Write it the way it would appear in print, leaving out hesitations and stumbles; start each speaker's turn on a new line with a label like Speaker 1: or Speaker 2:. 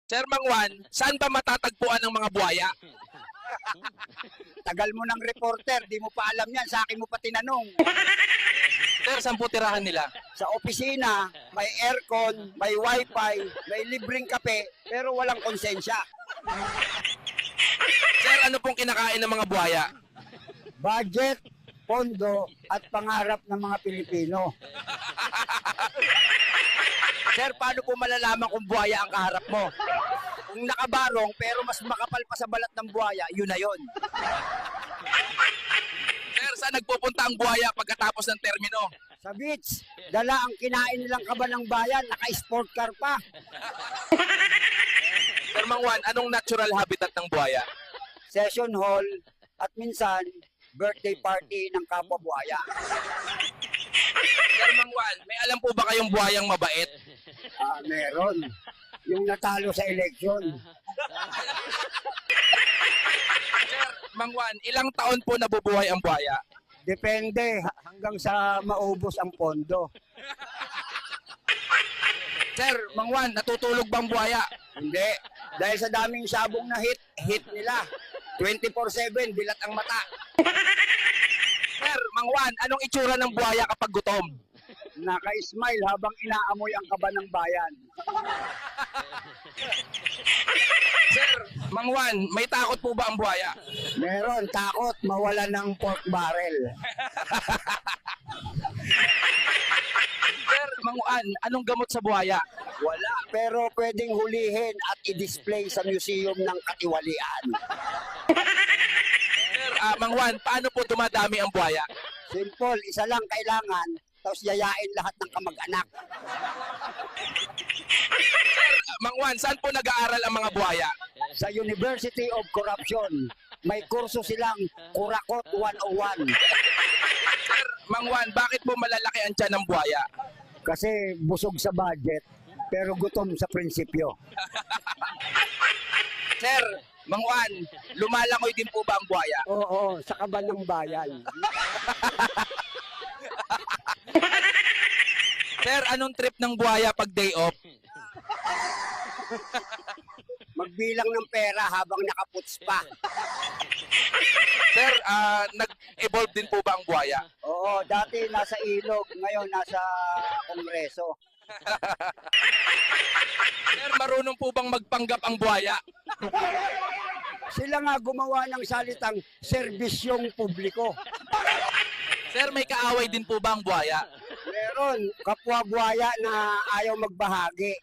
Speaker 1: Sir Mangwan, saan ba matatagpuan ng mga buhaya?
Speaker 2: Tagal mo ng reporter, di mo pa alam yan, sa akin mo pa tinanong.
Speaker 1: Sir, saan po tirahan nila?
Speaker 2: Sa opisina, may aircon, may wifi, may libreng kape, pero walang konsensya.
Speaker 1: Sir, ano pong kinakain ng mga buhaya?
Speaker 2: Budget, pondo, at pangarap ng mga Pilipino. Sir, paano po malalaman kung buhaya ang kaharap mo? Kung nakabarong pero mas makapal pa sa balat ng buhaya, yun na yun.
Speaker 1: Sir, saan nagpupunta ang buhaya pagkatapos ng termino?
Speaker 2: Sa beach, dala ang kinain nilang kaba ng bayan, naka-sport car pa.
Speaker 1: Sir Mangwan, anong natural habitat ng buhaya?
Speaker 2: Session hall, at minsan, birthday party ng kapwa buhaya.
Speaker 1: Sir Mangwan, may alam po ba kayong buhayang mabait?
Speaker 2: Meron. Yung natalo sa eleksyon.
Speaker 1: Sir Mangwan, ilang taon po nabubuhay ang buhaya?
Speaker 2: Depende hanggang sa maubos ang pondo.
Speaker 1: Sir Mangwan, natutulog bang buhaya?
Speaker 2: Hindi. Dahil sa daming sabong na hit nila. 24/7, bilat ang mata.
Speaker 1: Sir Mangwan, anong itsura ng buhaya kapag gutom?
Speaker 2: Naka-smile habang inaamoy ang kaba ng bayan.
Speaker 1: Sir Mangwan, may takot po ba ang buhaya?
Speaker 2: Meron, takot mawala ng pork barrel.
Speaker 1: Sir Mangwan, anong gamot sa buhaya?
Speaker 2: Wala, pero pwedeng hulihin at i-display sa museum ng katiwalian.
Speaker 1: Sir Mangwan, paano po dumadami ang buhaya?
Speaker 2: Simple, isa lang kailangan, tapos yayain lahat ng kamag-anak.
Speaker 1: Mangwan, saan po nag-aaral ang mga buhaya?
Speaker 2: Sa University of Corruption, may kurso silang Kurakot 101.
Speaker 1: Sir Mangwan, bakit po malalaki ang tiyan ng buhaya?
Speaker 2: Kasi busog sa budget, pero gutom sa prinsipyo.
Speaker 1: Sir Mangwan, lumalangoy din po ba ang buhaya?
Speaker 2: Oo, sa kaba ng bayan.
Speaker 1: Sir, anong trip ng buhaya pag day off?
Speaker 2: Magbilang ng pera habang nakaputs pa.
Speaker 1: Sir, nag-evolve din po ba ang buhaya?
Speaker 2: Oo, dati nasa ilog, ngayon nasa kongreso.
Speaker 1: Sir, marunong po bang magpanggap ang buhaya?
Speaker 2: Sila nga gumawa ng salitang serbisyong publiko.
Speaker 1: Sir, may kaaway din po ba ang buhaya?
Speaker 2: Meron kapwa buhaya na ayaw magbahagi.